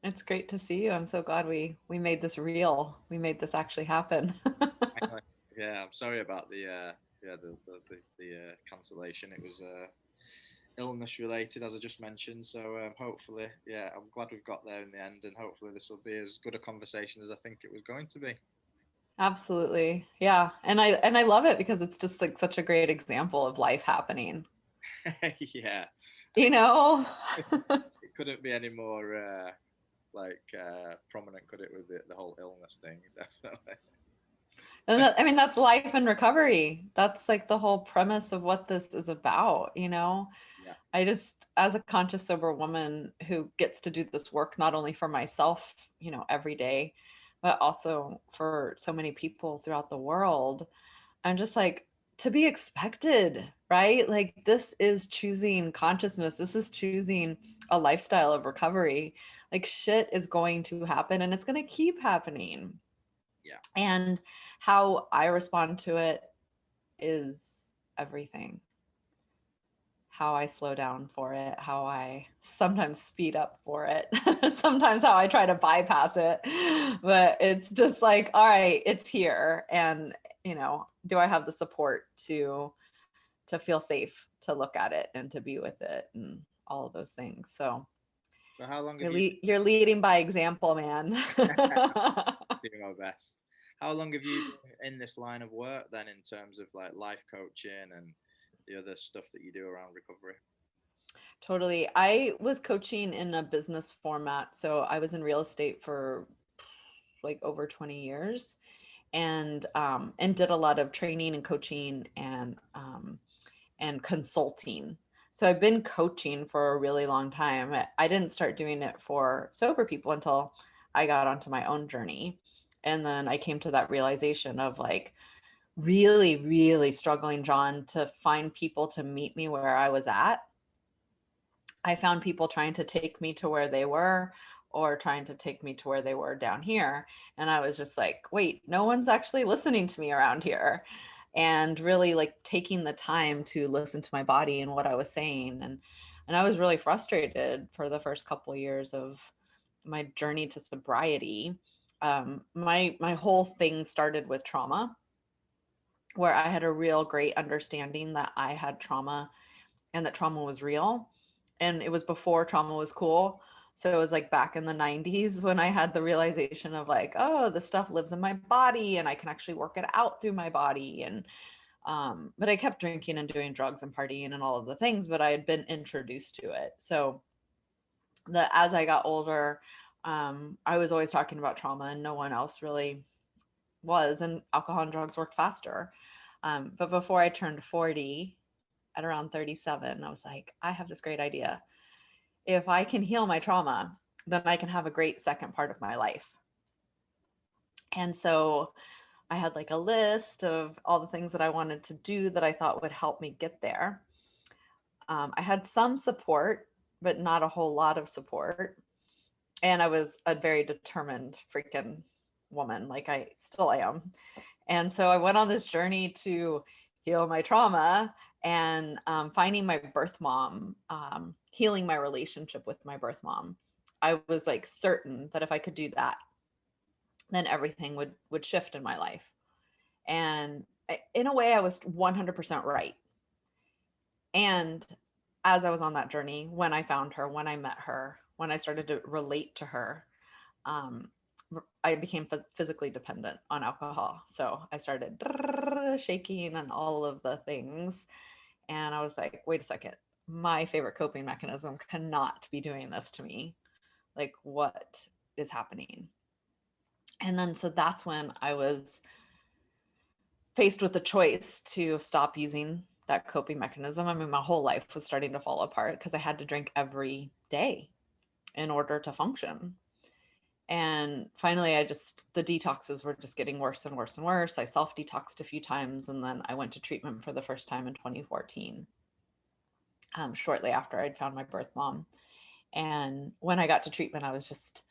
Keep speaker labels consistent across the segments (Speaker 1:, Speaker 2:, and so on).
Speaker 1: It's great to see you. I'm so glad we made this real. We made this actually happen.
Speaker 2: Finally. Yeah, I'm sorry about the cancellation. It was illness related, as I just mentioned. So hopefully, yeah, I'm glad we've got there in the end, and hopefully this will be as good a conversation as I think it was going to be.
Speaker 1: Absolutely. Yeah. And I love it because it's just like such a great example of life happening.
Speaker 2: Yeah, and
Speaker 1: You know?
Speaker 2: it couldn't be any more prominent, could it, with the whole illness thing? Definitely.
Speaker 1: And that, I mean, that's life and recovery. That's like the whole premise of what this is about, you know?
Speaker 2: Yeah,
Speaker 1: I just, as a conscious, sober woman who gets to do this work, not only for myself, you know, every day, but also for so many people throughout the world, I'm just like, to be expected, right? Like, this is choosing consciousness. This is choosing a lifestyle of recovery. Like, shit is going to happen and it's going to keep happening.
Speaker 2: yeah,
Speaker 1: And how I respond to it is everything. How I slow down for it, how I sometimes speed up for it, sometimes how I try to bypass it. But it's just like, all right, it's here. And, you know, do I have the support to feel safe to look at it and to be with it and all of those things. So
Speaker 2: so how long have you
Speaker 1: you're leading by example, man.
Speaker 2: doing our best? How long have you been in this line of work then, in terms of like life coaching and the other stuff that you do around recovery?
Speaker 1: Totally. I was coaching in a business format. So I was in real estate for like over 20 years and did a lot of training and coaching and consulting. So I've been coaching for a really long time. I didn't start doing it for sober people until I got onto my own journey. And then I came to that realization of like really, really struggling, John, to find people to meet me where I was at. I found people trying to take me to where they were or trying to take me to where they were down here. And I was just like, wait, no one's actually listening to me around here. And really like taking the time to listen to my body and what I was saying. And I was really frustrated for the first couple of years of my journey to sobriety. My whole thing started with trauma, where I had a real great understanding that I had trauma and that trauma was real. And it was before trauma was cool. So it was like back in the 90s when I had the realization of like, oh, this stuff lives in my body and I can actually work it out through my body. And but I kept drinking and doing drugs and partying and all of the things, but I had been introduced to it. So that as I got older, I was always talking about trauma and no one else really was. And alcohol and drugs worked faster. But before I turned 40, at around 37, I was like, I have this great idea. If I can heal my trauma, then I can have a great second part of my life. And so I had like a list of all the things that I wanted to do that I thought would help me get there. I had some support, but not a whole lot of support. And I was a very determined freaking woman, like I still am. And so I went on this journey to heal my trauma and finding my birth mom, healing my relationship with my birth mom. I was like certain that if I could do that, then everything would shift in my life. And in a way, I was 100% right. And as I was on that journey, when I found her, when I met her, when I started to relate to her, um, I became physically dependent on alcohol. So I started shaking and all of the things. And I was like, wait a second, my favorite coping mechanism cannot be doing this to me. Like, what is happening? And then, so that's when I was faced with the choice to stop using that coping mechanism. I mean, my whole life was starting to fall apart because I had to drink every day in order to function. And finally, the detoxes were just getting worse and worse and worse. I self detoxed a few times and then I went to treatment for the first time in 2014, shortly after I'd found my birth mom. And when I got to treatment, I was just,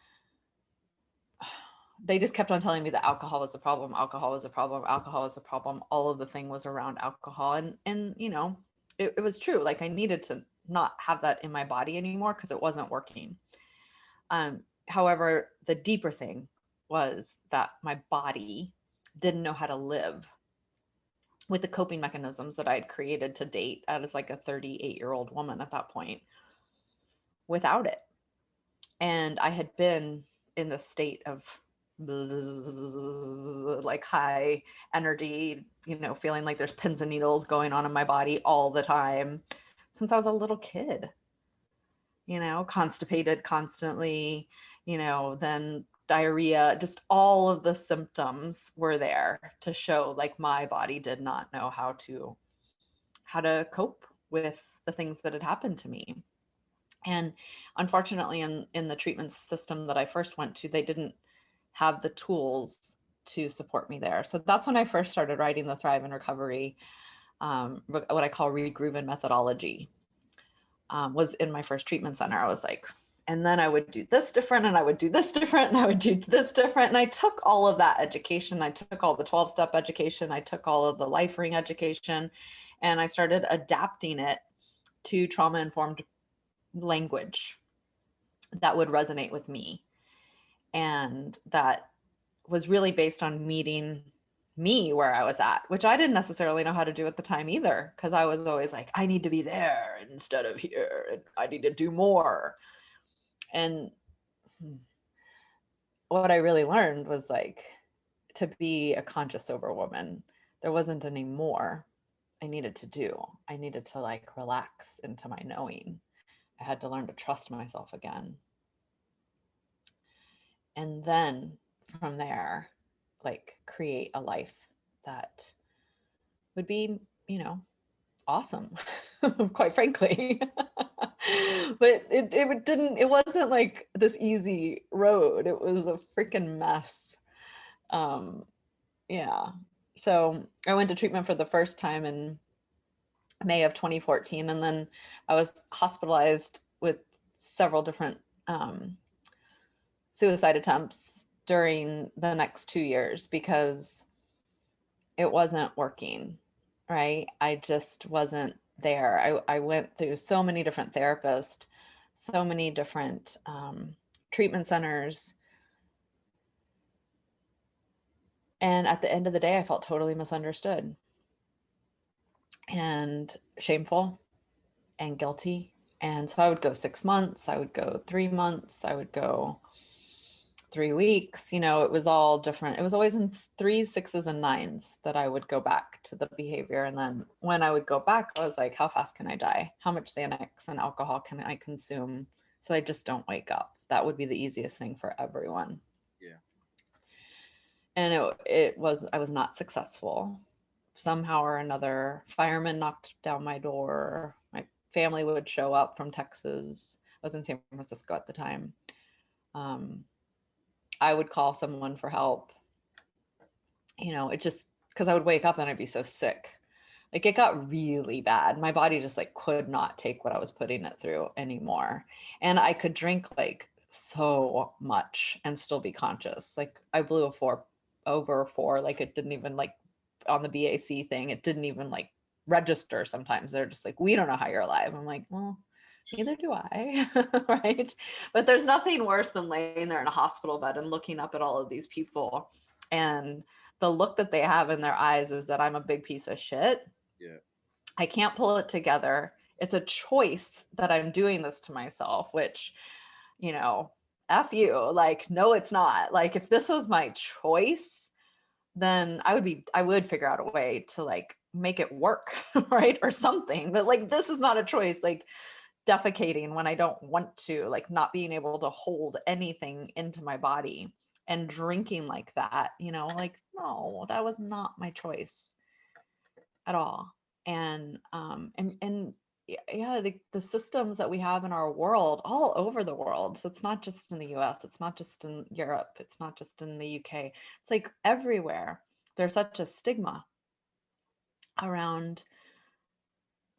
Speaker 1: they just kept on telling me that alcohol was a problem, alcohol was a problem, alcohol was a problem. All of the thing was around alcohol. And you know, it was true. Like I needed to not have that in my body anymore because it wasn't working. However, the deeper thing was that my body didn't know how to live with the coping mechanisms that I had created to date as like a 38-year-old woman at that point without it. And I had been in the state of like high energy, feeling like there's pins and needles going on in my body all the time since I was a little kid, constipated constantly, then diarrhea, just all of the symptoms were there to show like my body did not know how to cope with the things that had happened to me. And unfortunately, in the treatment system that I first went to, they didn't have the tools to support me there. So that's when I first started writing the Thrive in Recovery, what I call regrooving methodology, was in my first treatment center. I was like, and then I would do this different, and I would do this different, and I would do this different. And I took all of that education. I took all the 12-step education. I took all of the life ring education, and I started adapting it to trauma-informed language that would resonate with me. And that was really based on meeting me where I was at, which I didn't necessarily know how to do at the time either, because I was always like, I need to be there instead of here, and I need to do more. And what I really learned was like, to be a conscious sober woman, there wasn't any more I needed to do. I needed to like relax into my knowing. I had to learn to trust myself again. And then from there, like create a life that would be, awesome, quite frankly. But it wasn't like this easy road. It was a freaking mess. Um, yeah. So I went to treatment for the first time in May of 2014, and then I was hospitalized with several different suicide attempts during the next 2 years because it wasn't working, right? I just wasn't there. I went through so many different therapists, so many different treatment centers. And at the end of the day, I felt totally misunderstood and shameful and guilty. And so I would go 6 months, I would go 3 months, I would go 3 weeks. It was all different. It was always in 3s, 6s, and 9s that I would go back to the behavior. And then when I would go back, I was like, how fast can I die? How much Xanax and alcohol can I consume so I just don't wake up? That would be the easiest thing for everyone.
Speaker 2: Yeah.
Speaker 1: And I was not successful. Somehow or another, firemen knocked down my door. My family would show up from Texas. I was in San Francisco at the time. I would call someone for help. It just, because I would wake up and I'd be so sick. Like it got really bad. My body just like could not take what I was putting it through anymore. And I could drink like so much and still be conscious. Like I blew a 4 over 4. Like it didn't even like on the BAC thing, it didn't even like register sometimes. They're just like, we don't know how you're alive. I'm like, well, neither do I. Right. But there's nothing worse than laying there in a hospital bed and looking up at all of these people. And the look that they have in their eyes is that I'm a big piece of shit.
Speaker 2: Yeah.
Speaker 1: I can't pull it together. It's a choice that I'm doing this to myself, which, F you. Like, no, it's not. Like, if this was my choice, then I would figure out a way to like make it work, right? Or something. But like, this is not a choice. Like, defecating when I don't want to, like not being able to hold anything into my body and drinking like that, like, no, that was not my choice at all. And yeah, the systems that we have in our world, all over the world. So it's not just in the US, it's not just in Europe, it's not just in the UK. It's like everywhere. There's such a stigma around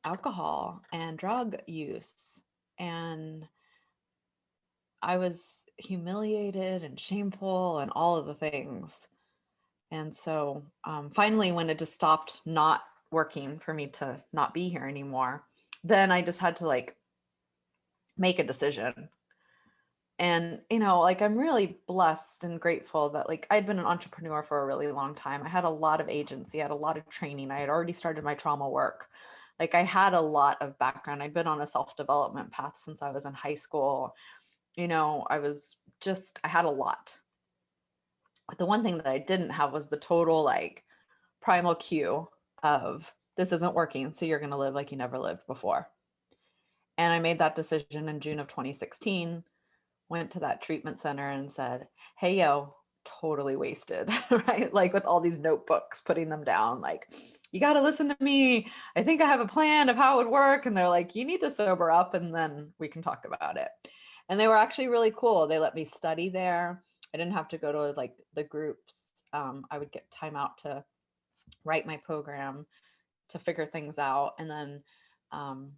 Speaker 1: alcohol and drug use. And I was humiliated and shameful and all of the things. And so finally, when it just stopped not working for me to not be here anymore, then I just had to like make a decision. And, like, I'm really blessed and grateful that, like, I'd been an entrepreneur for a really long time. I had a lot of agency, I had a lot of training. I had already started my trauma work. Like, I had a lot of background. I'd been on a self-development path since I was in high school. I had a lot. But the one thing that I didn't have was the total, like, primal cue of this isn't working, so you're going to live like you never lived before. And I made that decision in June of 2016, went to that treatment center and said, hey, yo, totally wasted, right? Like, with all these notebooks, putting them down, like, you got to listen to me. I think I have a plan of how it would work. And they're like, you need to sober up and then we can talk about it. And they were actually really cool. They let me study there. I didn't have to go to, like, the groups. I would get time out to write my program, to figure things out. And then um,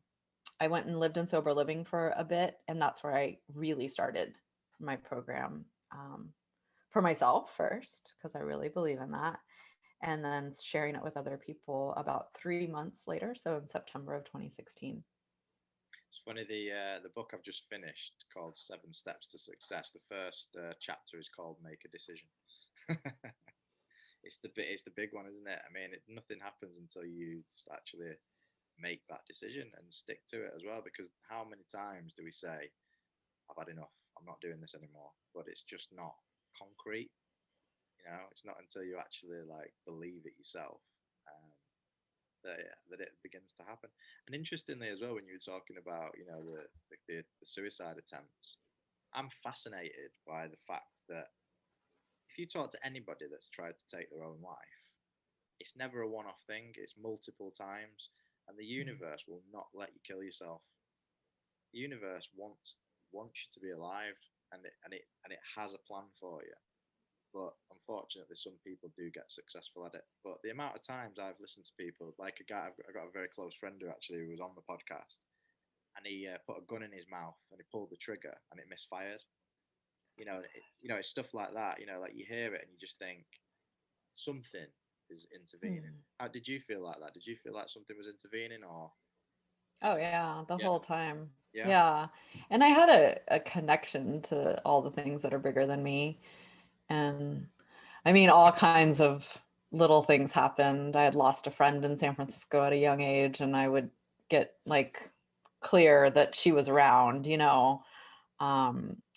Speaker 1: I went and lived in sober living for a bit. And that's where I really started my program, for myself first, because I really believe in that. And then sharing it with other people about 3 months later. So in September of 2016.
Speaker 2: It's funny, the book I've just finished called Seven Steps to Success. The first chapter is called Make a Decision. It's the big one, isn't it? I mean, nothing happens until you just actually make that decision and stick to it as well. Because how many times do we say, "I've had enough. I'm not doing this anymore," but it's just not concrete. It's not until you actually like believe it yourself, um, that it begins to happen. And interestingly as well, when you were talking about the suicide attempts, I'm fascinated by the fact that if you talk to anybody that's tried to take their own life, it's never a one-off thing. It's multiple times, and the universe will not let you kill yourself. The universe wants you to be alive, and it has a plan for you. But unfortunately, some people do get successful at it. But the amount of times I've listened to people, like a guy, I've got a very close friend who was on the podcast, and he put a gun in his mouth and he pulled the trigger and it misfired. It's stuff like that. Like you hear it and you just think something is intervening.
Speaker 1: Hmm.
Speaker 2: How did you feel like that? Did you feel like something was intervening, or
Speaker 1: Oh yeah, the
Speaker 2: yeah,
Speaker 1: whole time.
Speaker 2: yeah,
Speaker 1: Yeah. And I had a connection to all the things that are bigger than me. And I mean, all kinds of little things happened. I had lost a friend in San Francisco at a young age, and I would get, like, clear that she was around.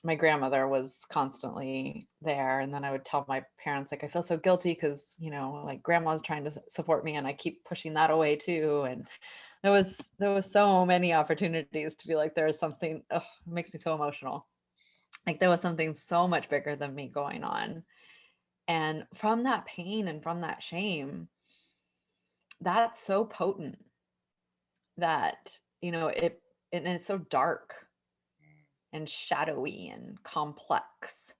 Speaker 1: My grandmother was constantly there. And then I would tell my parents, like, I feel so guilty because, like, grandma's trying to support me and I keep pushing that away too. And there was so many opportunities to be like, there is something, it makes me so emotional. Like, there was something so much bigger than me going on. And from that pain and from that shame, that's so potent that, and it's so dark and shadowy and complex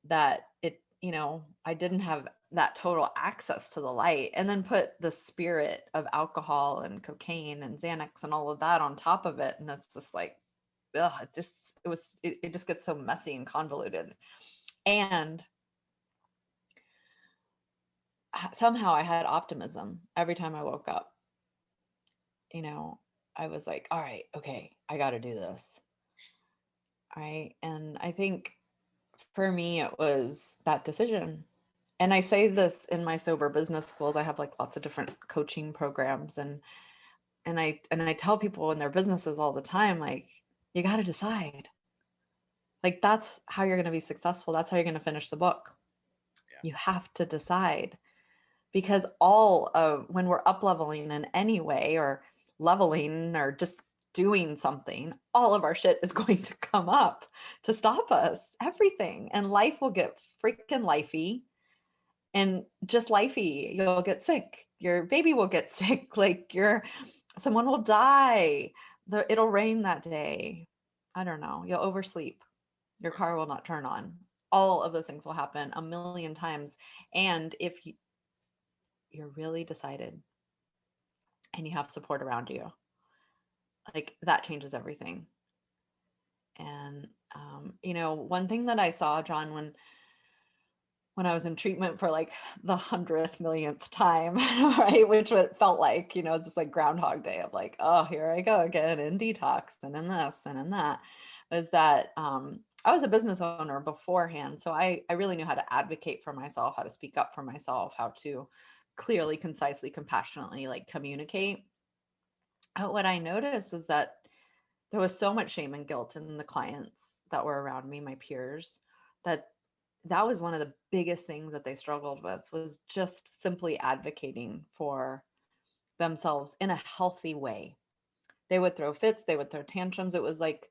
Speaker 1: that I didn't have that total access to the light. And then put the spirit of alcohol and cocaine and Xanax and all of that on top of it. And it's just like, ugh, it just gets so messy and convoluted. And somehow I had optimism every time I woke up. you know, I was like, all right, okay, I got to do this. All right. And I think for me, it was that decision. And I say this in my sober business schools. I have, like, lots of different coaching programs, and I tell people in their businesses all the time, like, you got to decide. Like, that's how you're going to be successful. That's how you're going to finish the book.
Speaker 2: yeah,
Speaker 1: You have to decide, because all of when we're up leveling in any way, or leveling, or just doing something, all of our shit is going to come up to stop us. Everything. And life will get freaking lifey, and just lifey. You'll get sick. Your baby will get sick. Like, someone will die. It'll rain that day. I don't know. You'll oversleep. Your car will not turn on. All of those things will happen a million times. And if you're really decided and you have support around you, like, that changes everything. And one thing that I saw, John, when I was in treatment for, like, the 100th millionth time, right, which what it felt like, it's just like Groundhog Day of, like, oh, here I go again in detox and in this and in that, was that I was a business owner beforehand, so I really knew how to advocate for myself, how to speak up for myself, how to clearly, concisely, compassionately like communicate. But what I noticed was that there was so much shame and guilt in the clients that were around me, my peers, that that was one of the biggest things that they struggled with, was just simply advocating for themselves in a healthy way. They would throw fits, they would throw tantrums. It was like,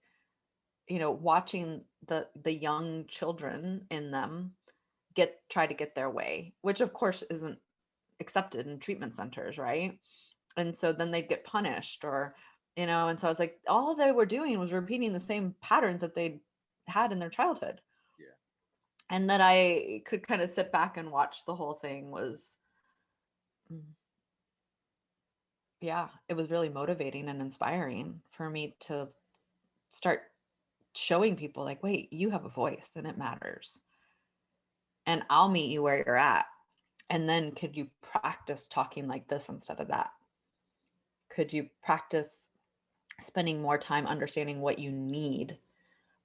Speaker 1: watching the young children in them try to get their way, which of course isn't accepted in treatment centers, right? And so then they'd get punished, or and so I was like, all they were doing was repeating the same patterns that they'd had in their childhood.
Speaker 2: Yeah.
Speaker 1: And that I could kind of sit back and watch the whole thing was, mm, yeah, it was really motivating and inspiring for me to start showing people like, wait, you have a voice and it matters. And I'll meet you where you're at. And then could you practice talking like this instead of that? Could you practice spending more time understanding what you need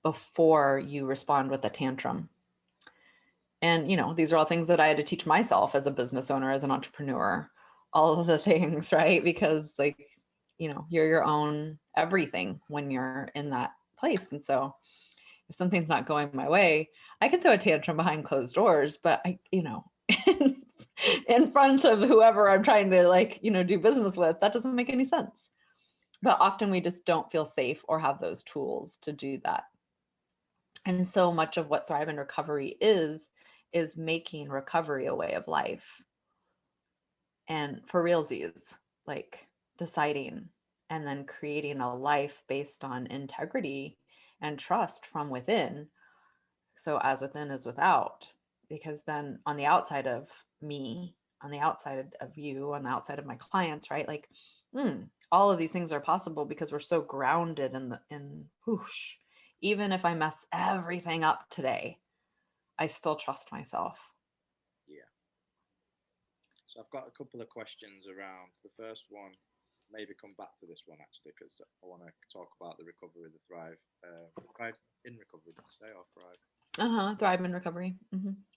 Speaker 1: before you respond with a tantrum? And, these are all things that I had to teach myself as a business owner, as an entrepreneur, all of the things, right? Because, like, you're your own everything when you're in that place. And so if something's not going my way, I can throw a tantrum behind closed doors, but in front of whoever I'm trying to, like, do business with, that doesn't make any sense. But often we just don't feel safe or have those tools to do that. And so much of what Thrive in Recovery is making recovery a way of life. And for realsies, like deciding and then creating a life based on integrity and trust from within. So as within is without, because then on the outside of me, on the outside of you, on the outside of my clients, right? Like, all of these things are possible because we're so grounded in whoosh. Even if I mess everything up today, I still trust myself.
Speaker 2: Yeah. So I've got a couple of questions around the first one. Maybe come back to this one actually because I want to talk about the recovery, the thrive, thrive in recovery. Did you say or thrive?
Speaker 1: Thrive in Recovery.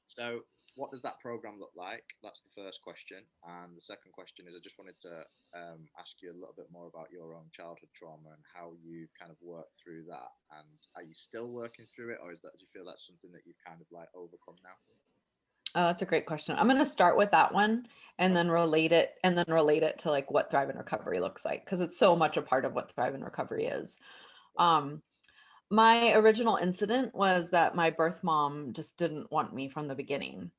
Speaker 2: So, what does that program look like? That's the first question. And the second question is, I just wanted to ask you a little bit more about your own childhood trauma and how you kind of worked through that. And are you still working through it, or do you feel that's something that you've kind of like overcome now?
Speaker 1: Oh, that's a great question. I'm going to start with that one and
Speaker 2: Okay.
Speaker 1: then relate it to like what Thrive in Recovery looks like, because it's so much a part of what Thrive in Recovery is. Um, my original incident was that my birth mom just didn't want me from the beginning.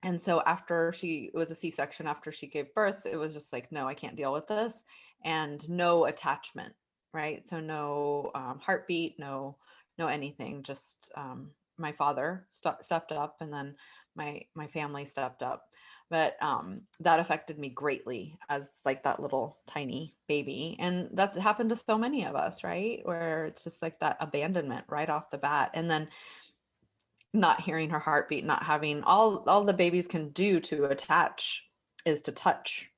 Speaker 1: And so after it was a C-section, after she gave birth, it was just like, no, I can't deal with this, and no attachment, right? So no heartbeat, no anything. Just my father stepped up, and then my family stepped up. But that affected me greatly as like that little tiny baby, and that's happened to so many of us, right? Where it's just like that abandonment right off the bat, and then not hearing her heartbeat, not having all the babies can do to attach is to touch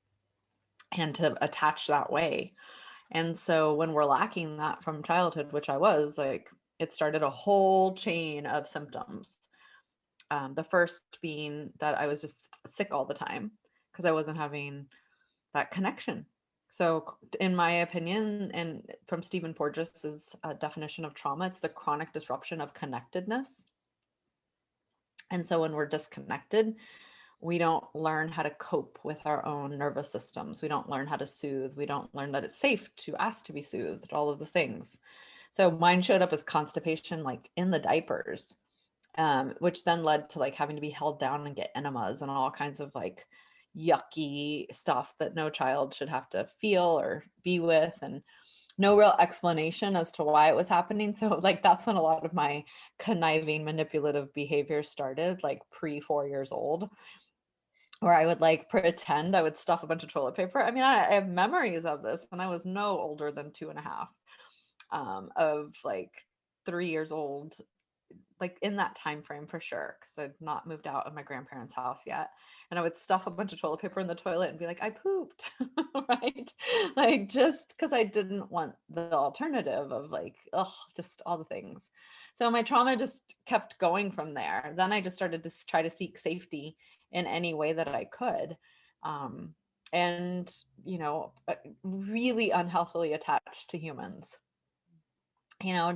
Speaker 1: and to attach that way. And so when we're lacking that from childhood, which I was, like, it started a whole chain of symptoms. The first being that I was just sick all the time because I wasn't having that connection. So, in my opinion, and from Stephen Porges's definition of trauma, it's the chronic disruption of connectedness. And so when we're disconnected, we don't learn how to cope with our own nervous systems. We don't learn how to soothe. We don't learn that it's safe to ask to be soothed, all of the things. So mine showed up as constipation, like in the diapers, which then led to like having to be held down and get enemas and all kinds of like yucky stuff that no child should have to feel or be with, and no real explanation as to why it was happening. So like that's when a lot of my conniving manipulative behavior started, like pre 4 years old, where I would like pretend I would stuff a bunch of toilet paper. I mean, I have memories of this, and I was no older than 2.5, of like 3 years old, like in that time frame for sure, because I'd not moved out of my grandparents' house yet. And I would stuff a bunch of toilet paper in the toilet and be like, I pooped, right? Like just because I didn't want the alternative of like, oh, just all the things. So my trauma just kept going from there. Then I just started to try to seek safety in any way that I could. Um, and, really unhealthily attached to humans,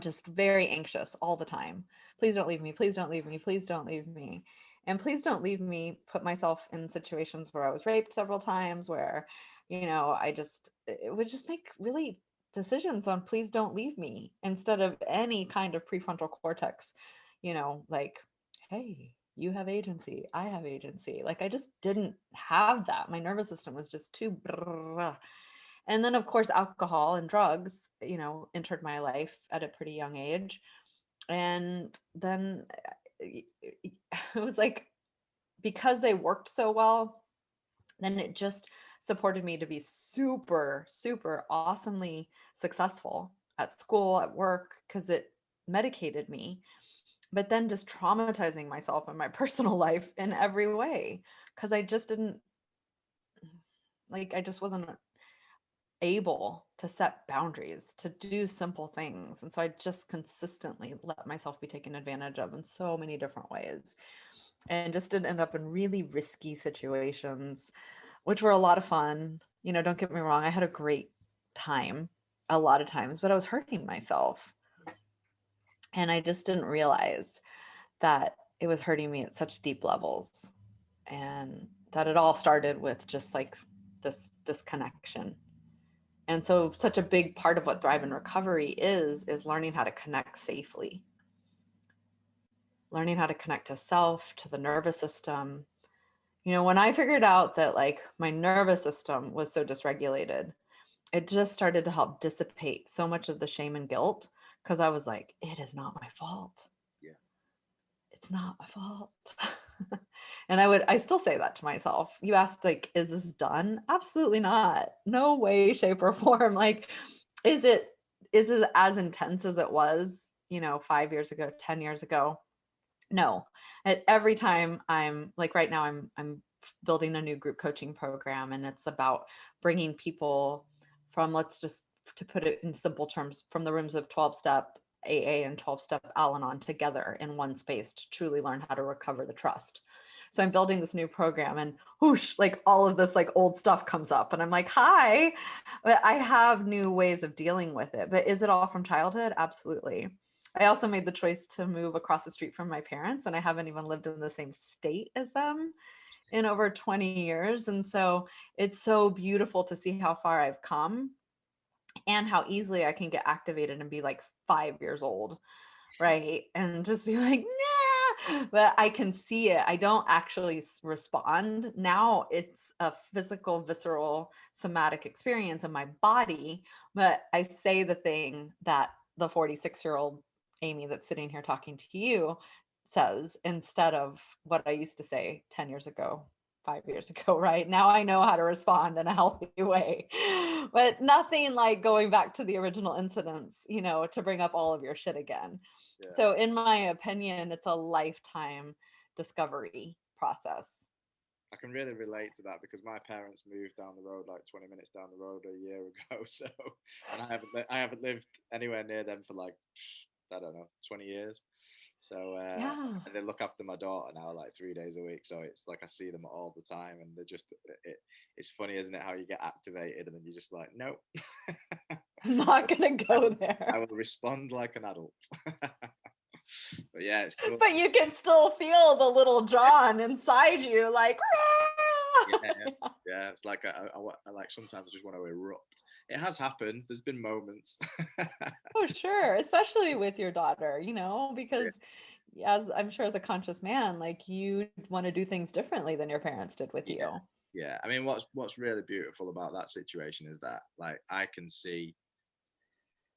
Speaker 1: just very anxious all the time. Please don't leave me. Please don't leave me. Please don't leave me. And please don't leave me put myself in situations where I was raped several times, where, it would just make really decisions on please don't leave me instead of any kind of prefrontal cortex, like, hey, you have agency. I have agency. Like I just didn't have that. My nervous system was just too. And then, of course, alcohol and drugs, entered my life at a pretty young age. And then it was like, because they worked so well, then it just supported me to be super, super awesomely successful at school, at work, because it medicated me. But then just traumatizing myself in my personal life in every way, because I just didn't, like, I just wasn't able to set boundaries, to do simple things. And so I just consistently let myself be taken advantage of in so many different ways, and just did end up in really risky situations, which were a lot of fun. Don't get me wrong, I had a great time a lot of times, but I was hurting myself. And I just didn't realize that it was hurting me at such deep levels, and that it all started with just like this disconnection. And so such a big part of what Thrive in Recovery is learning how to connect safely, learning how to connect to self, to the nervous system. When I figured out that like my nervous system was so dysregulated, it just started to help dissipate so much of the shame and guilt, because I was like, it is not my fault.
Speaker 2: Yeah.
Speaker 1: It's not my fault. And I still say that to myself. You asked, like, is this done? Absolutely not. No way, shape, or form. Like, is it as intense as it was, 5 years ago, 10 years ago? No. At every time, I'm like, right now I'm building a new group coaching program, and it's about bringing people from, let's just, to put it in simple terms, from the rooms of 12-step AA and 12-step Al-Anon together in one space to truly learn how to recover the trust. So I'm building this new program, and whoosh, like all of this like old stuff comes up, and I'm like, hi, but I have new ways of dealing with it. But is it all from childhood? Absolutely. I also made the choice to move across the street from my parents, and I haven't even lived in the same state as them in over 20 years. And so it's so beautiful to see how far I've come and how easily I can get activated and be like 5 years old, right? And just be like, nah, but I can see it. I don't actually respond. Now it's a physical, visceral, somatic experience in my body, but I say the thing that the 46-year-old Amy that's sitting here talking to you says, instead of what I used to say 10 years ago, 5 years ago, right? Now I know how to respond in a healthy way. But nothing like going back to the original incidents, to bring up all of your shit again.
Speaker 2: Yeah.
Speaker 1: So, in my opinion, it's a lifetime discovery process.
Speaker 2: I can really relate to that because my parents moved down the road, like 20 minutes down the road a year ago. So, and I haven't lived anywhere near them for like, I don't know, 20 years. So,
Speaker 1: Yeah.
Speaker 2: and they look after my daughter now like 3 days a week. So it's like I see them all the time, and they're just it's funny, isn't it? How you get activated, and then you're just like, nope.
Speaker 1: I'm not going to go
Speaker 2: I
Speaker 1: there.
Speaker 2: will respond like an adult. But yeah, it's cool.
Speaker 1: But you can still feel the little John inside you, like,
Speaker 2: Yeah, yeah. It's like I like sometimes I just want to erupt. It has happened. There's been moments.
Speaker 1: oh, sure. Especially with your daughter, because
Speaker 2: Yeah,
Speaker 1: as I'm sure as a conscious man, like you want to do things differently than your parents did with
Speaker 2: yeah,
Speaker 1: you.
Speaker 2: yeah. I mean, what's really beautiful about that situation is that like I can see,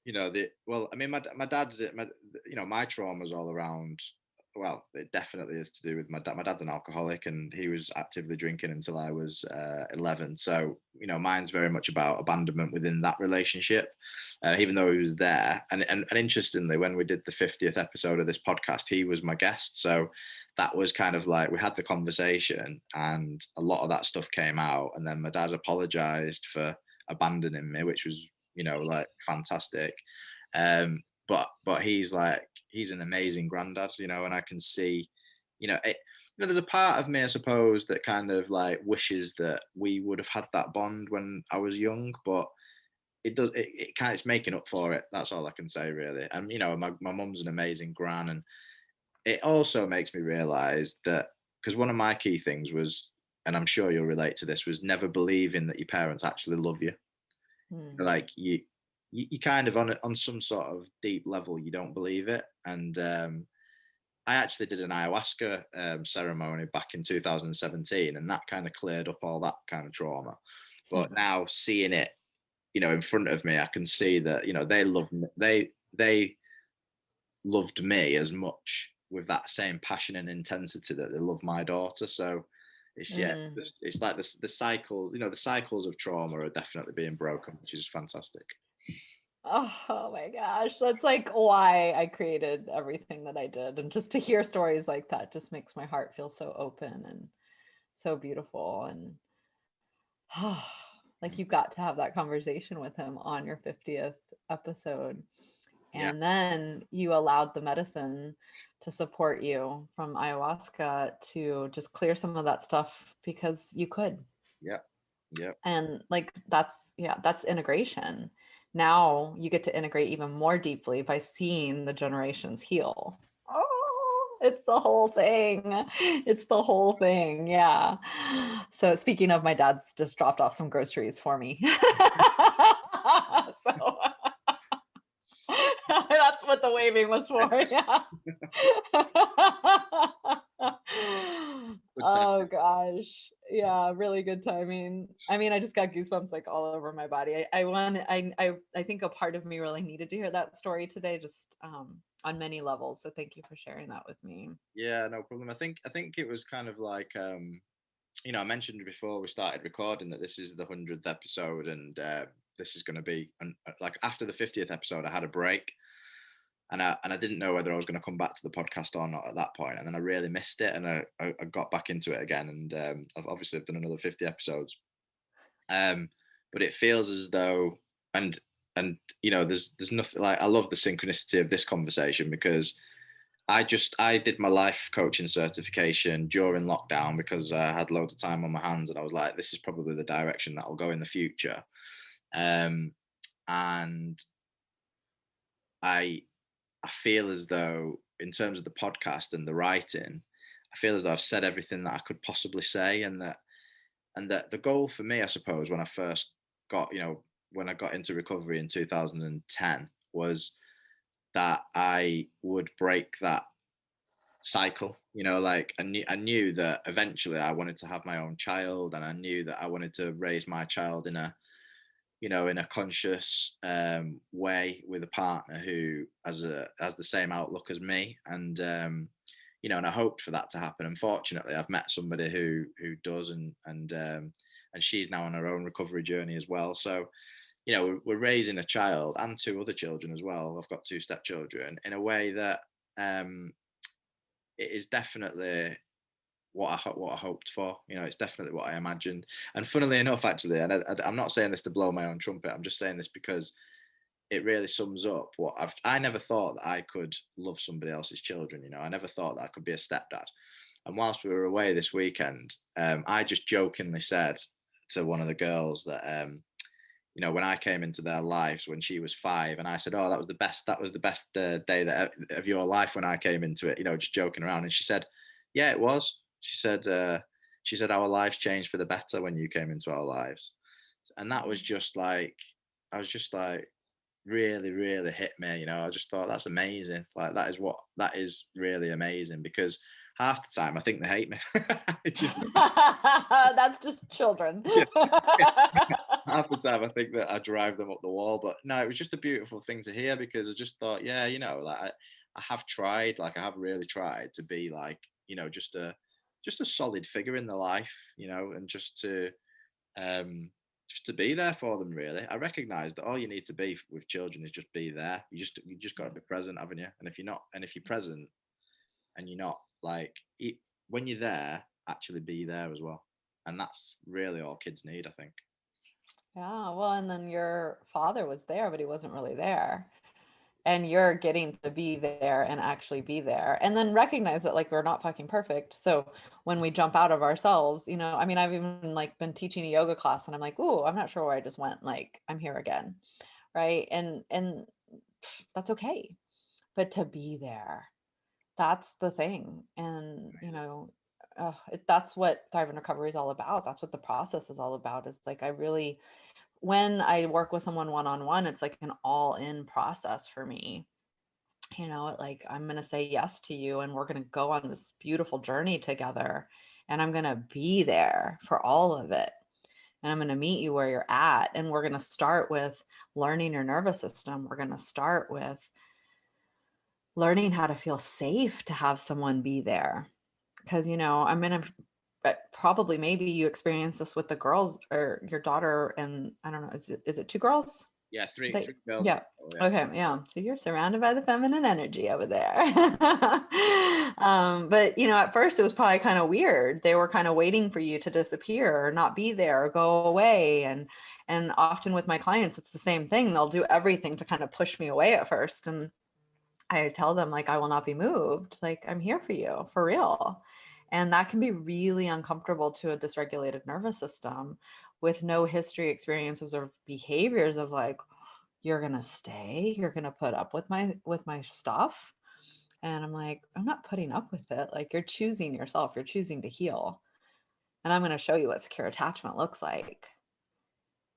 Speaker 2: the well. I mean, my dad's my trauma's all around. well, it definitely is to do with my dad. My dad's an alcoholic, and he was actively drinking until I was 11. So, mine's very much about abandonment within that relationship, even though he was there. And interestingly, when we did the 50th episode of this podcast, he was my guest. So that was kind of like, we had the conversation, and a lot of that stuff came out. And then my dad apologized for abandoning me, which was, like fantastic. But he's an amazing granddad, and I can see, there's a part of me, I suppose, that kind of like wishes that we would have had that bond when I was young, but it's making up for it. That's all I can say, really. And my mum's an amazing gran, and it also makes me realize that, because one of my key things was, and I'm sure you'll relate to this, was never believing that your parents actually love you. Like you kind of on some sort of deep level, you don't believe it. And I actually did an ayahuasca ceremony back in 2017, and that kind of cleared up all that kind of trauma. But now seeing it, in front of me, I can see that, they love me. They loved me as much with that same passion and intensity that they love my daughter. So it's like the cycles, the cycles of trauma are definitely being broken, which is fantastic.
Speaker 1: Oh my gosh, that's like why I created everything that I did. And just to hear stories like that just makes my heart feel so open and so beautiful. And like you got to have that conversation with him on your 50th episode.
Speaker 2: Yeah.
Speaker 1: And then you allowed the medicine to support you from ayahuasca to just clear some of that stuff because you could.
Speaker 2: Yeah. Yeah.
Speaker 1: And like that's integration. Now you get to integrate even more deeply by seeing the generations heal. Oh, it's the whole thing. It's the whole thing. Yeah. So speaking of, my dad's just dropped off some groceries for me. So that's what the waving was for. Yeah. Oh gosh. Yeah, really good timing. I mean, I just got goosebumps like all over my body. I think a part of me really needed to hear that story today, just on many levels. So thank you for sharing that with me.
Speaker 2: Yeah, no problem. I think it was kind of like I mentioned before we started recording that this is the 100th episode, and this is going to be like after the 50th episode. I had a break, and I didn't know whether I was going to come back to the podcast or not at that point, and then I really missed it, and I got back into it again, and I've done another 50 episodes, but it feels as though, and there's nothing like, I love the synchronicity of this conversation, because I did my life coaching certification during lockdown because I had loads of time on my hands, and I was like, this is probably the direction that I'll go in the future. And I feel as though, in terms of the podcast and the writing, I feel as though I've said everything that I could possibly say, and that the goal for me, I suppose, when I first got, when I got into recovery in 2010, was that I would break that cycle. Like I knew that eventually I wanted to have my own child, and I knew that I wanted to raise my child in a conscious way, with a partner who has the same outlook as me, and and I hoped for that to happen. Unfortunately, I've met somebody who does, and she's now on her own recovery journey as well. So we're raising a child and two other children as well. I've got two stepchildren, in a way that it is definitely what I hoped for. It's definitely what I imagined. And funnily enough, actually, and I'm not saying this to blow my own trumpet, I'm just saying this because it really sums up what I never thought that I could love somebody else's children. I never thought that I could be a stepdad. And whilst we were away this weekend, I just jokingly said to one of the girls that when I came into their lives when she was 5, and I said, "Oh, that was the best day of your life when I came into it," just joking around. And she said, "Yeah, it was." She said, "Our lives changed for the better when you came into our lives," and that was just like, I was just like, really, really hit me. I just thought, that's amazing. Like, that is really amazing, because half the time I think they hate me.
Speaker 1: That's just children.
Speaker 2: Yeah. Half the time I think that I drive them up the wall, but no, it was just a beautiful thing to hear, because I just thought, yeah, like I have tried, like I have really tried to be like, just a solid figure in their life, and um just to be there for them. Really, I recognize that all you need to be with children is just be there. You just got to be present, haven't you? And if you're present and you're not like when you're there, actually be there as well. And that's really all kids need, I think.
Speaker 1: Yeah, well, and then your father was there, but he wasn't really there. And you're getting to be there and actually be there. And then recognize that like we're not fucking perfect. So when we jump out of ourselves, I mean, I've even like been teaching a yoga class and I'm like, "Ooh, I'm not sure where I just went. Like, I'm here again." Right? And that's okay. But to be there, that's the thing. And, that's what Thrive in Recovery is all about. That's what the process is all about. Is like I really when I work with someone one-on-one, it's like an all-in process for me. Like I'm going to say yes to you and we're going to go on this beautiful journey together and I'm going to be there for all of it. And I'm going to meet you where you're at. And we're going to start with learning your nervous system. We're going to start with learning how to feel safe to have someone be there. Because, I'm going to probably maybe you experience this with the girls or your daughter and I don't know, is it two girls?
Speaker 2: Yeah, three
Speaker 1: They,
Speaker 2: three girls in
Speaker 1: yeah.
Speaker 2: total, yeah.
Speaker 1: Okay. Yeah. So you're surrounded by the feminine energy over there. But at first it was probably kind of weird. They were kind of waiting for you to disappear or not be there or go away. And often with my clients, it's the same thing. They'll do everything to kind of push me away at first. And I tell them like, I will not be moved. Like I'm here for you for real. And that can be really uncomfortable to a dysregulated nervous system with no history, experiences, or behaviors of like, you're gonna stay, you're gonna put up with my stuff. And I'm like, I'm not putting up with it. Like you're choosing yourself, you're choosing to heal. And I'm gonna show you what secure attachment looks like.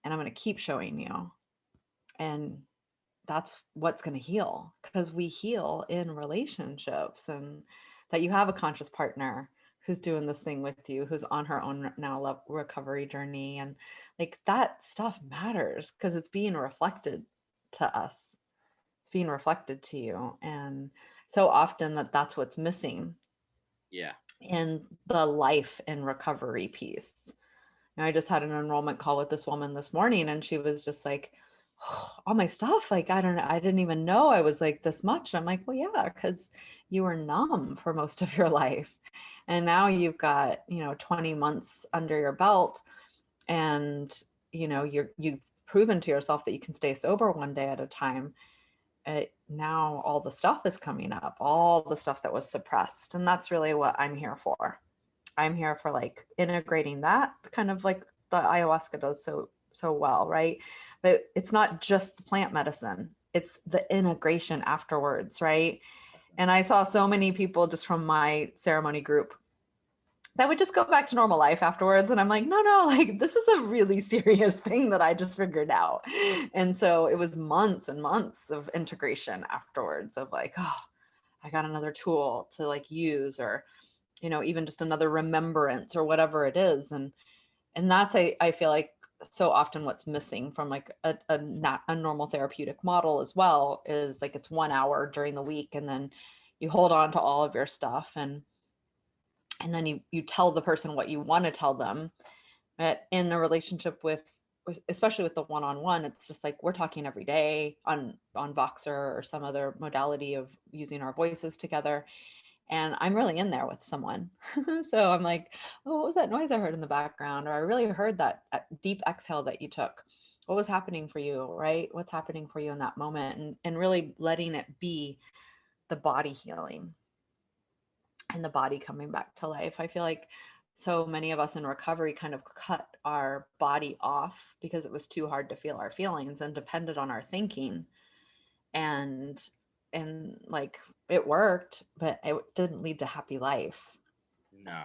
Speaker 1: And I'm gonna keep showing you. And that's what's going to heal because we heal in relationships and that you have a conscious partner who's doing this thing with you, who's on her own now recovery journey. And like that stuff matters because it's being reflected to us. It's being reflected to you. And so often that's what's missing
Speaker 2: Yeah.
Speaker 1: in the life and recovery piece. I just had an enrollment call with this woman this morning and she was just like, oh, all my stuff, like, I don't know, I didn't even know I was like this much. And I'm like, well, yeah, because you were numb for most of your life. And now you've got, 20 months under your belt and, you've proven to yourself that you can stay sober one day at a time. Now all the stuff is coming up, all the stuff that was suppressed. And that's really what I'm here for. I'm here for like integrating that kind of like the ayahuasca does so well, right? But it's not just the plant medicine. It's the integration afterwards, right? And I saw so many people just from my ceremony group that would just go back to normal life afterwards. And I'm like, no, like this is a really serious thing that I just figured out. And so it was months and months of integration afterwards of like, oh, I got another tool to like use or even just another remembrance or whatever it is. And that's I feel like so often what's missing from like a normal therapeutic model as well is like it's 1 hour during the week and then you hold on to all of your stuff and then you tell the person what you want to tell them. But in a relationship with especially with the one-on-one, it's just like we're talking every day on Voxer or some other modality of using our voices together and I'm really in there with someone. So I'm like, oh, what was that noise I heard in the background? Or I really heard that deep exhale that you took. What was happening for you, right? What's happening for you in that moment? And really letting it be the body healing and the body coming back to life. I feel like so many of us in recovery kind of cut our body off because it was too hard to feel our feelings and depended on our thinking and like it worked but it didn't lead to happy life.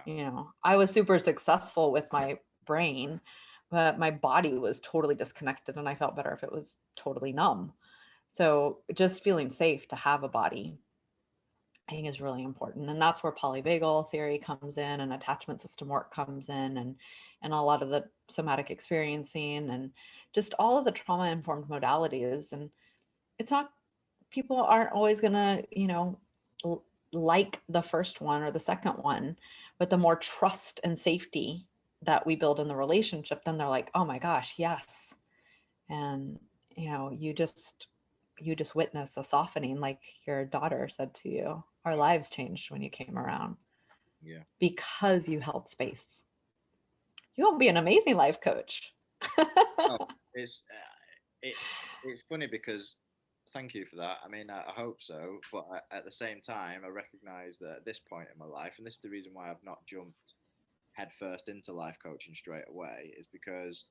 Speaker 2: No.
Speaker 1: I was super successful with my brain but my body was totally disconnected and I felt better if it was totally numb. So just feeling safe to have a body I think is really important. And that's where polyvagal theory comes in and attachment system work comes in and a lot of the somatic experiencing and just all of the trauma informed modalities. And it's not people aren't always going to, l- like the first one or the second one, but the more trust and safety that we build in the relationship, then they're like, oh my gosh, yes. And you just witness a softening, like your daughter said to you. Our lives changed when you came around
Speaker 2: Yeah.
Speaker 1: because you held space. You're gonna be an amazing life coach.
Speaker 2: Oh, it's it it's funny because thank you for that. I mean, I hope so, but at the same time, I recognise that at this point in my life, and this is the reason why I've not jumped headfirst into life coaching straight away, is because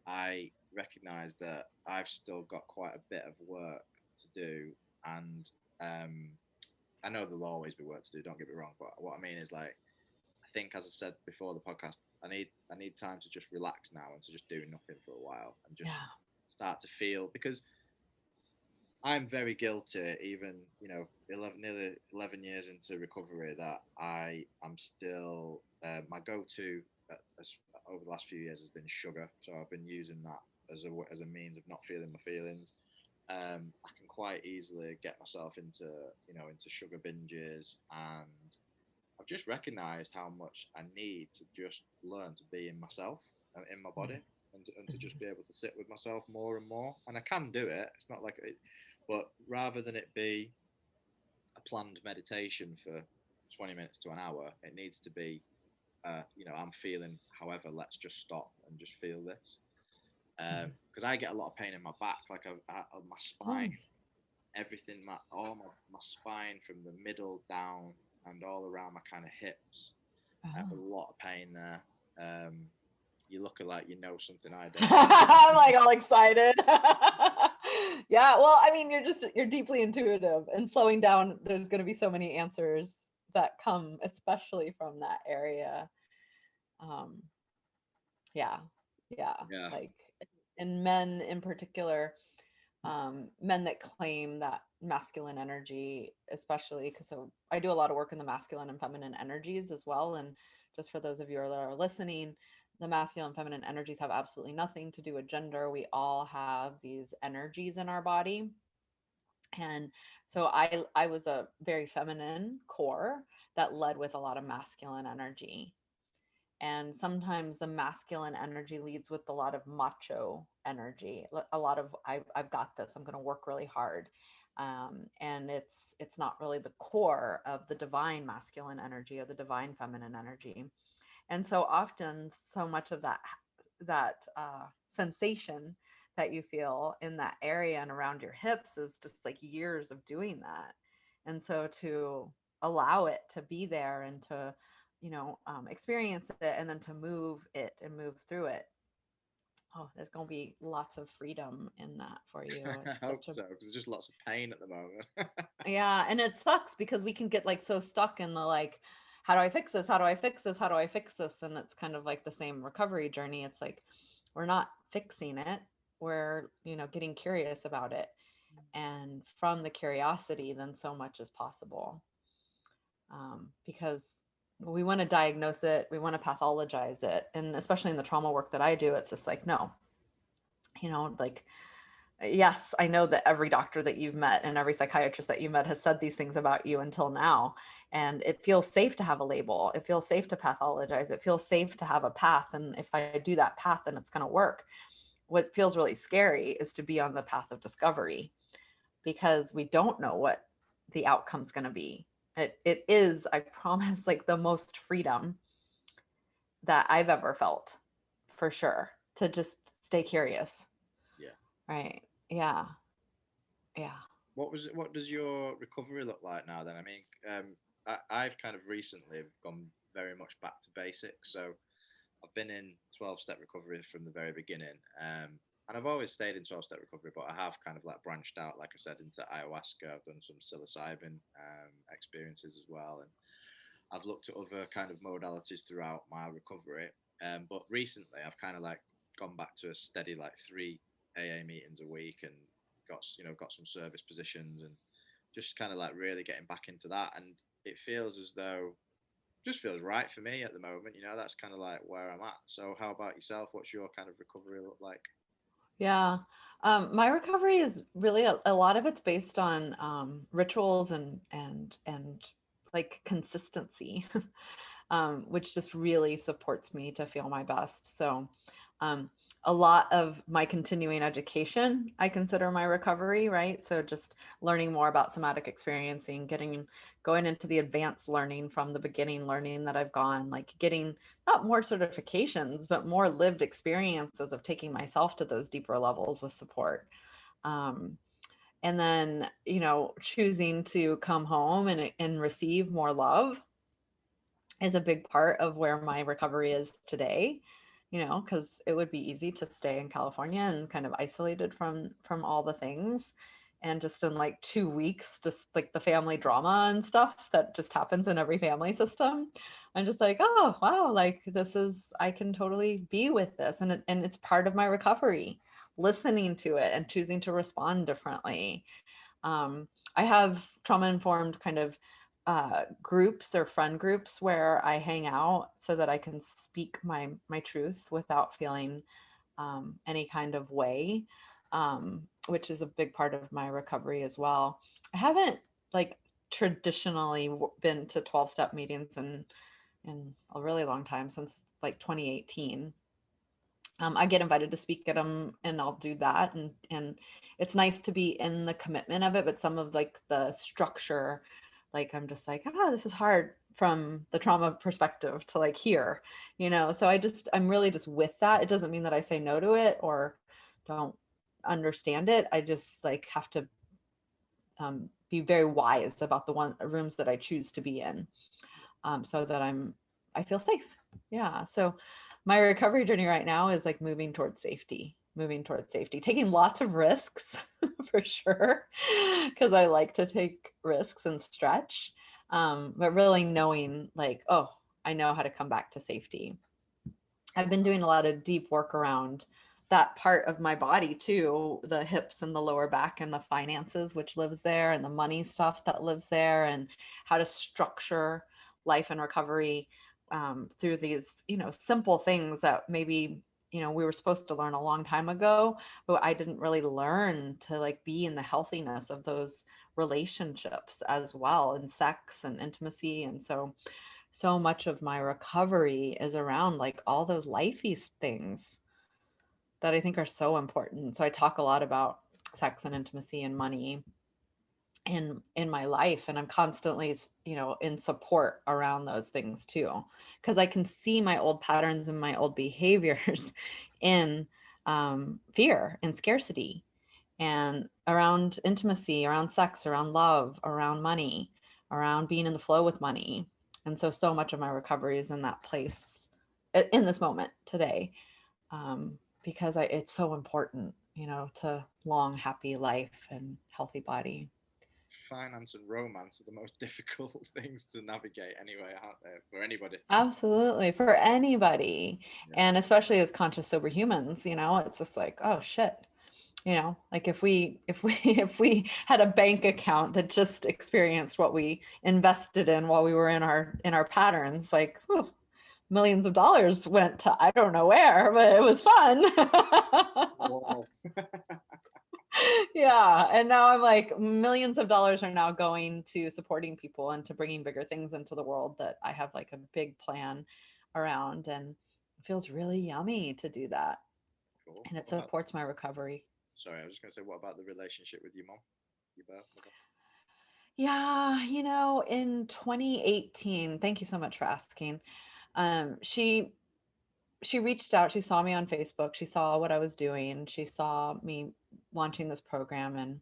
Speaker 2: I recognise that I've still got quite a bit of work to do, and um, I know there'll always be work to do. Don't get me wrong, but what I mean is like I think, as I said before the podcast, I need time to just relax now and to just do nothing for a while and just
Speaker 1: Yeah.
Speaker 2: start to feel because I'm very guilty, even 11, nearly 11 years into recovery, that I am still my go-to over the last few years has been sugar. So I've been using that as a means of not feeling my feelings. I can quite easily get myself into sugar binges, and I've just recognised how much I need to just learn to be in myself and in my body, and to just be able to sit with myself more and more. And I can do it. It's not like it, but rather than it be a planned meditation for 20 minutes to an hour, it needs to be, I'm feeling, however, let's just stop and just feel this. Because I get a lot of pain in my back, like my spine,
Speaker 1: Oh.
Speaker 2: everything, all my spine from the middle down and all around my kind of hips. I have a
Speaker 1: Oh.
Speaker 2: lot of pain there. Um, you look like you know something I don't.
Speaker 1: I'm like all excited. Yeah, well, I mean, you're deeply intuitive, and slowing down, there's going to be so many answers that come, especially from that area. Um, yeah, yeah,
Speaker 2: Yeah.
Speaker 1: like, and men in particular, men that claim that masculine energy, especially because so I do a lot of work in the masculine and feminine energies as well. And just for those of you that are listening, the masculine and feminine energies have absolutely nothing to do with gender. We all have these energies in our body. And so I was a very feminine core that led with a lot of masculine energy, and sometimes the masculine energy leads with a lot of macho energy, a lot of I've got this, I'm going to work really hard, and it's not really the core of the divine masculine energy or the divine feminine energy. And so often so much of that sensation that you feel in that area and around your hips is just like years of doing that. And so to allow it to be there and to experience it, and then to move it and move through it, oh, there's going to be lots of freedom in that for you.
Speaker 2: I
Speaker 1: It's
Speaker 2: hope
Speaker 1: such a
Speaker 2: so because there's just lots of pain at the moment.
Speaker 1: Yeah, and it sucks because we can get like so stuck in the like, how do I fix this? How do I fix this? How do I fix this? And it's kind of like the same recovery journey. It's like we're not fixing it. We're, getting curious about it. And from the curiosity, then so much is possible. Because we want to diagnose it, we want to pathologize it. And especially in the trauma work that I do, it's just like, no, like, yes, I know that every doctor that you've met and every psychiatrist that you met has said these things about you until now. And it feels safe to have a label. It feels safe to pathologize. It feels safe to have a path. And if I do that path, then it's going to work. What feels really scary is to be on the path of discovery, because we don't know what the outcome's going to be. It is, I promise, like the most freedom that I've ever felt, for sure, to just stay curious.
Speaker 2: Yeah.
Speaker 1: Right. Yeah. Yeah.
Speaker 2: What does your recovery look like now then? I mean, I've kind of recently gone very much back to basics. So I've been in 12-step recovery from the very beginning. And I've always stayed in 12-step recovery, but I have kind of like branched out, like I said, into ayahuasca. I've done some psilocybin experiences as well. And I've looked at other kind of modalities throughout my recovery. But recently I've kind of like gone back to a steady like 3 AA meetings a week, and got some service positions, and just kind of like really getting back into that. And it feels as though just feels right for me at the moment. That's kind of like where I'm at. So how about yourself? What's your kind of recovery look like?
Speaker 1: Yeah. My recovery is really a lot of it's based on rituals and like consistency, which just really supports me to feel my best. So, um, a lot of my continuing education, I consider my recovery, right? So just learning more about somatic experiencing, going into the advanced learning from the beginning learning that I've gone, like getting not more certifications, but more lived experiences of taking myself to those deeper levels with support. Um, and then, choosing to come home and receive more love is a big part of where my recovery is today, because it would be easy to stay in California and kind of isolated from all the things. And just in like 2 weeks, just like the family drama and stuff that just happens in every family system. I'm just like, oh wow, like I can totally be with this. And it's part of my recovery, listening to it and choosing to respond differently. um, I have trauma informed kind of groups or friend groups where I hang out so that I can speak my truth without feeling any kind of way, which is a big part of my recovery as well. I haven't like traditionally been to 12-step meetings in a really long time, since like 2018. I get invited to speak at them and I'll do that. And it's nice to be in the commitment of it, but some of like the structure, like I'm just like, this is hard from the trauma perspective to like here, So I'm really just with that. It doesn't mean that I say no to it or don't understand it. I just like have to be very wise about the rooms that I choose to be in, so that I feel safe. Yeah. So my recovery journey right now is like moving towards safety, taking lots of risks for sure, because I like to take risks and stretch, but really knowing like, oh, I know how to come back to safety. I've been doing a lot of deep work around that part of my body too, the hips and the lower back and the finances, which lives there, and the money stuff that lives there, and how to structure life and recovery through these, simple things that maybe, we were supposed to learn a long time ago, but I didn't really learn to like be in the healthiness of those relationships as well, and sex and intimacy. And so much of my recovery is around like all those lifey things that I think are so important. So I talk a lot about sex and intimacy and money in my life, and I'm constantly, in support around those things too, because I can see my old patterns and my old behaviors in fear and scarcity, and around intimacy, around sex, around love, around money, around being in the flow with money. And so much of my recovery is in that place in this moment today, because it's so important, to long, happy life and healthy body.
Speaker 2: Finance and romance are the most difficult things to navigate anyway, aren't they, for anybody?
Speaker 1: Absolutely, for anybody.
Speaker 2: Yeah.
Speaker 1: And especially as conscious sober humans, it's just like, oh shit. Like if we if we had a bank account that just experienced what we invested in while we were in our patterns, like whew, millions of dollars went to I don't know where, but it was fun.
Speaker 2: Wow.
Speaker 1: Yeah, and now I'm like, millions of dollars are now going to supporting people and to bringing bigger things into the world that I have like a big plan around, and it feels really yummy to do that,
Speaker 2: Cool.
Speaker 1: and it
Speaker 2: What about?
Speaker 1: supports my recovery.
Speaker 2: Sorry, I was just going to say, what about the relationship with your mom, your birth mother?
Speaker 1: Yeah, in 2018, thank you so much for asking. She reached out, she saw me on Facebook, she saw what I was doing, she saw me launching this program, and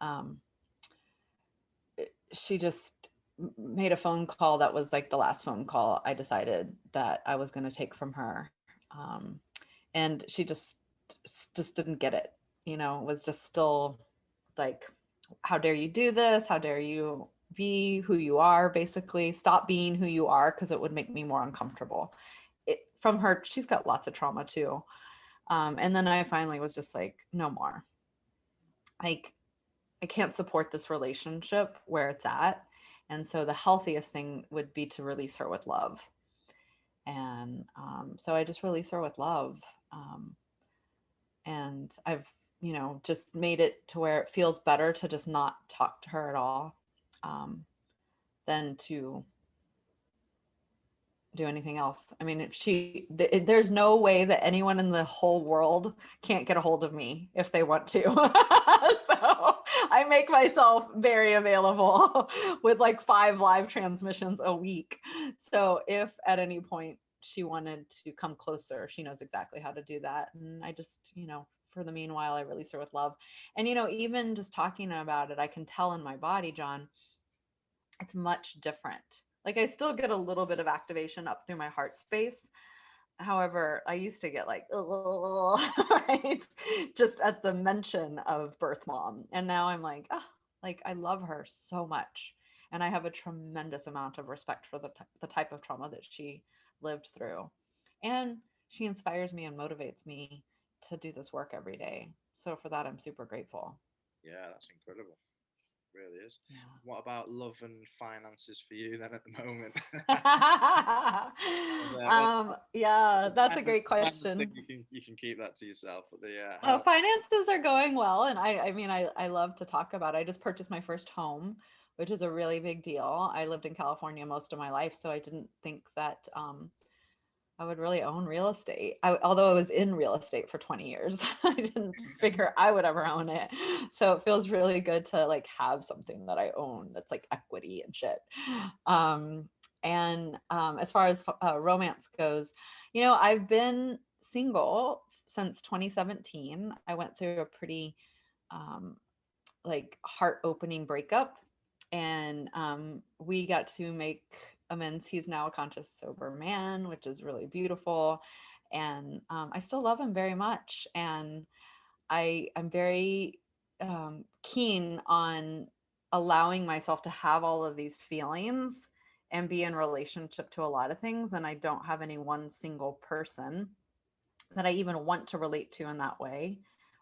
Speaker 1: um, she just made a phone call that was like the last phone call I decided that I was going to take from her. And she just didn't get it, was just still like, how dare you do this? How dare you be who you are? Basically, stop being who you are because it would make me more uncomfortable. From her, she's got lots of trauma too. And then I finally was just like, no more. Like, I can't support this relationship where it's at. And so the healthiest thing would be to release her with love. And so I just release her with love. Um, And I've, just made it to where it feels better to just not talk to her at all, um, than to do anything else. I mean, there's no way that anyone in the whole world can't get a hold of me if they want to. So I make myself very available with like 5 live transmissions a week. So if at any point she wanted to come closer, she knows exactly how to do that. And I just, for the meanwhile, I release her with love. And, even just talking about it, I can tell in my body, John, it's much different. Like I still get a little bit of activation up through my heart space. However, I used to get like, right, just at the mention of birth mom. And now I'm like, oh, like I love her so much. And I have a tremendous amount of respect for the type of trauma that she lived through. And she inspires me and motivates me to do this work every day. So for that, I'm super grateful.
Speaker 2: Yeah, that's incredible. Really is.
Speaker 1: Yeah.
Speaker 2: What about love and finances for you then at the moment?
Speaker 1: Yeah, that's a great
Speaker 2: The finance thing
Speaker 1: question.
Speaker 2: you can keep that to yourself. But the
Speaker 1: Well,
Speaker 2: how
Speaker 1: finances are going well, and I mean, I love to talk about it. I just purchased my first home, which is a really big deal. I lived in California most of my life, so I didn't think that I would really own real estate. Although I was in real estate for 20 years, I didn't figure I would ever own it. So it feels really good to like have something that I own that's like equity and shit. And as far as romance goes, I've been single since 2017. I went through a pretty um, like heart opening breakup, and we got to make amends. He's now a conscious sober man, which is really beautiful, and I still love him very much, and I'm very keen on allowing myself to have all of these feelings and be in relationship to a lot of things, and I don't have any one single person that I even want to relate to in that way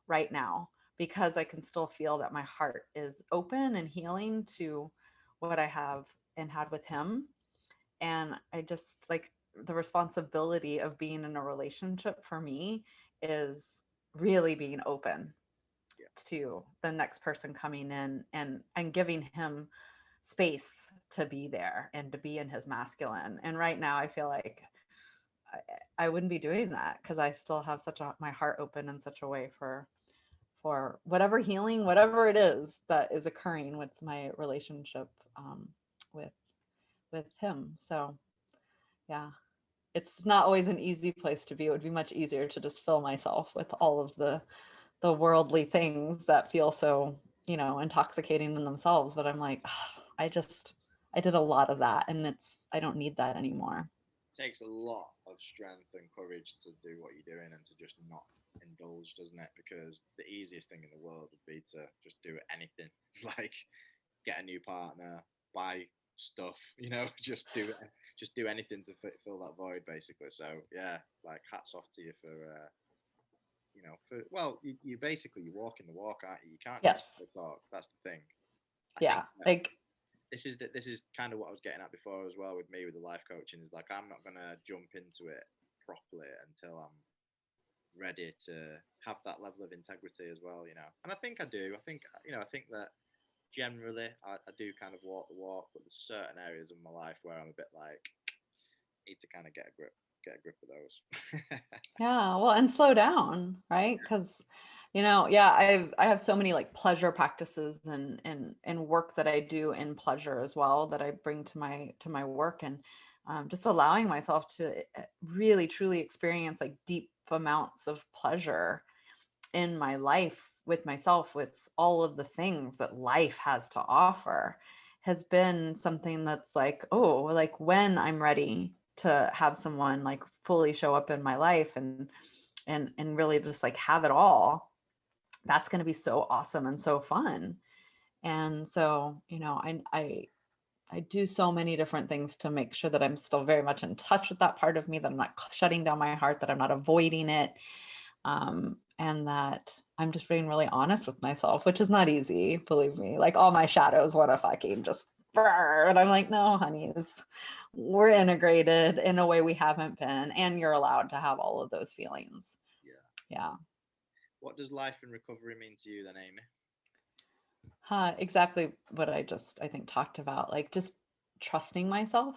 Speaker 1: right now, because I can still feel that my heart is open and healing to what I have and had with him. And I just like the responsibility of being in a relationship for me is really being open
Speaker 2: yeah,
Speaker 1: to the next person coming in, and giving him space to be there and to be in his masculine. And right now I feel like I wouldn't be doing that because I still have my heart open in such a way for whatever healing, whatever it is that is occurring with my relationship, with him. So yeah, it's not always an easy place to be. It would be much easier to just fill myself with all of the worldly things that feel so, intoxicating in themselves. But I'm like, I did a lot of that, and I don't need that anymore.
Speaker 2: it takes a lot of strength and courage to do what you're doing and to just not indulge, doesn't it? Because the easiest thing in the world would be to just do anything, like get a new partner, buy stuff, just do anything to fill that void, basically. So yeah, like hats off to you for you basically you're walking the walk, aren't you? You can't just
Speaker 1: Yes.
Speaker 2: talk. That's the thing. I think
Speaker 1: Yeah.
Speaker 2: that
Speaker 1: Like,
Speaker 2: this is kind of what I was getting at before as well with me with the life coaching is like I'm not gonna jump into it properly until I'm ready to have that level of integrity as well, And I think I do. I think that generally I do kind of walk the walk, but there's certain areas of my life where I'm a bit like need to kind of get a grip of those.
Speaker 1: yeah, well, and slow down, right? Because, yeah, I have so many like pleasure practices and work that I do in pleasure as well that I bring to my work, and just allowing myself to really truly experience like deep amounts of pleasure in my life with myself, with all of the things that life has to offer, has been something that's like, oh, like when I'm ready to have someone like fully show up in my life, and really just like have it all, that's going to be so awesome and so fun. And so, I do so many different things to make sure that I'm still very much in touch with that part of me, that I'm not shutting down my heart, that I'm not avoiding it, and that I'm just being really honest with myself, which is not easy, believe me. Like all my shadows want to fucking just, and I'm like, no, honeys, we're integrated in a way we haven't been, and you're allowed to have all of those feelings.
Speaker 2: Yeah.
Speaker 1: Yeah.
Speaker 2: What does life in recovery mean to you then, Amy?
Speaker 1: Exactly what I think talked about, like just trusting myself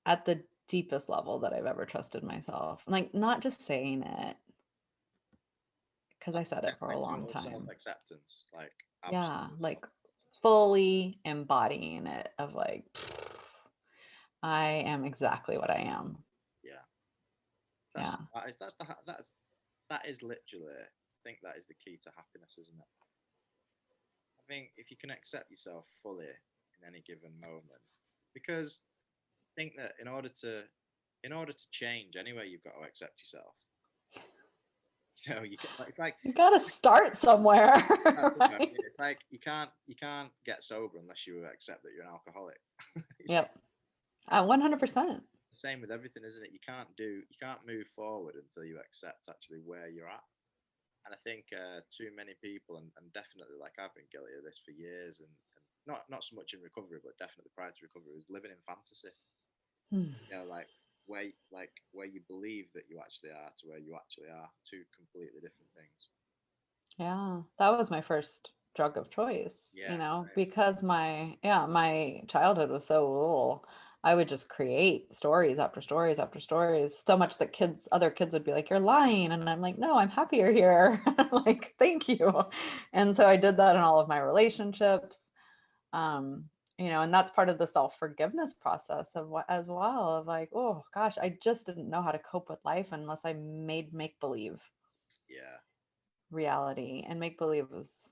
Speaker 1: at the deepest level that I've ever trusted myself. Like not just saying it because I said it for a
Speaker 2: Like
Speaker 1: long
Speaker 2: total
Speaker 1: time.
Speaker 2: self-acceptance, like
Speaker 1: Yeah,
Speaker 2: absolute
Speaker 1: like
Speaker 2: self-acceptance.
Speaker 1: fully embodying it of like I am exactly what I am.
Speaker 2: Yeah,
Speaker 1: Yeah.
Speaker 2: that is literally. I think that is the key to happiness, isn't it? I think if you can accept yourself fully in any given moment, because I think that in order to change anyway, you've got to accept yourself. You know, you can,
Speaker 1: You got to start somewhere,
Speaker 2: that's the thing.
Speaker 1: right?
Speaker 2: It's like you can't get sober unless you accept that you're an alcoholic.
Speaker 1: Yep. 100%.
Speaker 2: Same with everything, isn't it? You can't move forward until you accept actually where you're at. And I think too many people, and definitely like I've been guilty of this for years, and not so much in recovery, but definitely prior to recovery, was living in fantasy. You know, where you believe that you actually are to where you actually are, two completely different things.
Speaker 1: Yeah, that was my first drug of choice,
Speaker 2: Yeah, same.
Speaker 1: because my childhood was so rural. I would just create stories after stories after stories, so much that other kids would be like, "You're lying." And I'm like, "No, I'm happier here." Like, "Thank you." And so I did that in all of my relationships. Um, and that's part of the self-forgiveness process of what as well of like, "Oh gosh, I just didn't know how to cope with life unless I made make believe
Speaker 2: Yeah,
Speaker 1: reality, and make believe was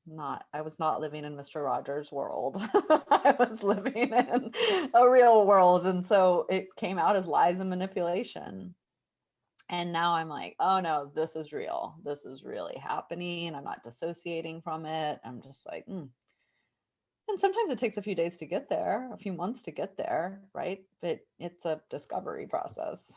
Speaker 1: not I was not living in Mr. Rogers' world. I was living in a real world, and so it came out as lies and manipulation. And now I'm like, oh no, this is real, this is really happening. I'm not dissociating from it. I'm just like, and sometimes it takes a few days to get there, a few months to get there, right? But it's a discovery process,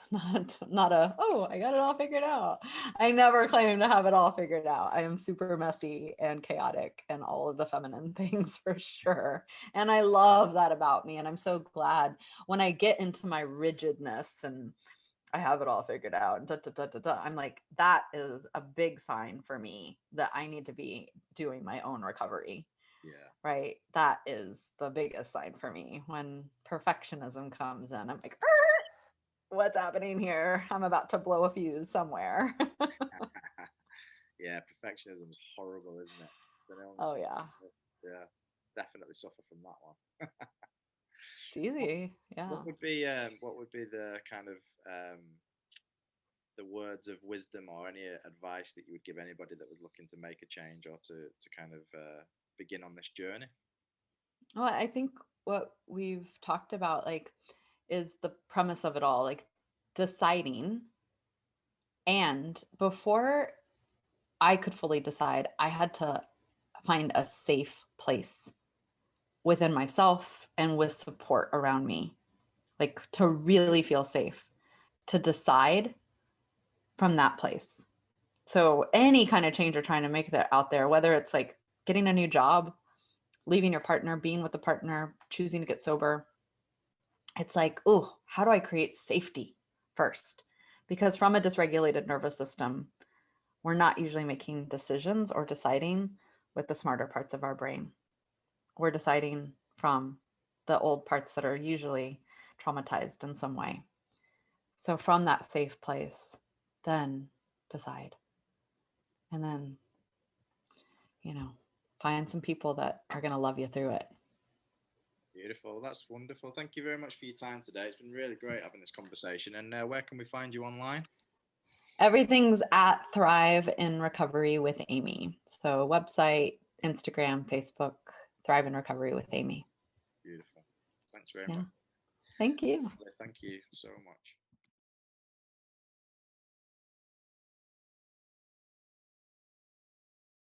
Speaker 1: not a, oh, I got it all figured out. I never claim to have it all figured out. I am super messy and chaotic and all of the feminine things for sure. And I love that about me. And I'm so glad when I get into my rigidness and I have it all figured out. Da, da, da, da, da. I'm like, that is a big sign for me that I need to be doing my own recovery,
Speaker 2: yeah,
Speaker 1: right? That is the biggest sign for me when perfectionism comes in. I'm like, what's happening here? I'm about to blow a fuse somewhere.
Speaker 2: yeah. Perfectionism is horrible, isn't it? It's an
Speaker 1: Oh,
Speaker 2: illness.
Speaker 1: yeah.
Speaker 2: Yeah, definitely suffer from that one.
Speaker 1: It's easy. Yeah.
Speaker 2: what would be the kind of the words of wisdom or any advice that you would give anybody that was looking to make a change or to kind of begin on this journey?
Speaker 1: Well, I think what we've talked about, like, is the premise of it all, like deciding. And before I could fully decide, I had to find a safe place within myself and with support around me, like to really feel safe, to decide from that place. So any kind of change you're trying to make that out there, whether it's like getting a new job, leaving your partner, being with a partner, choosing to get sober, it's like, oh, how do I create safety first? Because from a dysregulated nervous system, we're not usually making decisions or deciding with the smarter parts of our brain. We're deciding from the old parts that are usually traumatized in some way. So from that safe place, then decide. And then, you know, find some people that are going to love you through it.
Speaker 2: Beautiful. That's wonderful. Thank you very much for your time today. It's been really great having this conversation. And where can we find you online?
Speaker 1: Everything's at Thrive in Recovery with Amy. So, website, Instagram, Facebook, Thrive in Recovery with Amy.
Speaker 2: Beautiful. Thanks very
Speaker 1: Yeah.
Speaker 2: much.
Speaker 1: Thank you.
Speaker 2: Thank you so much.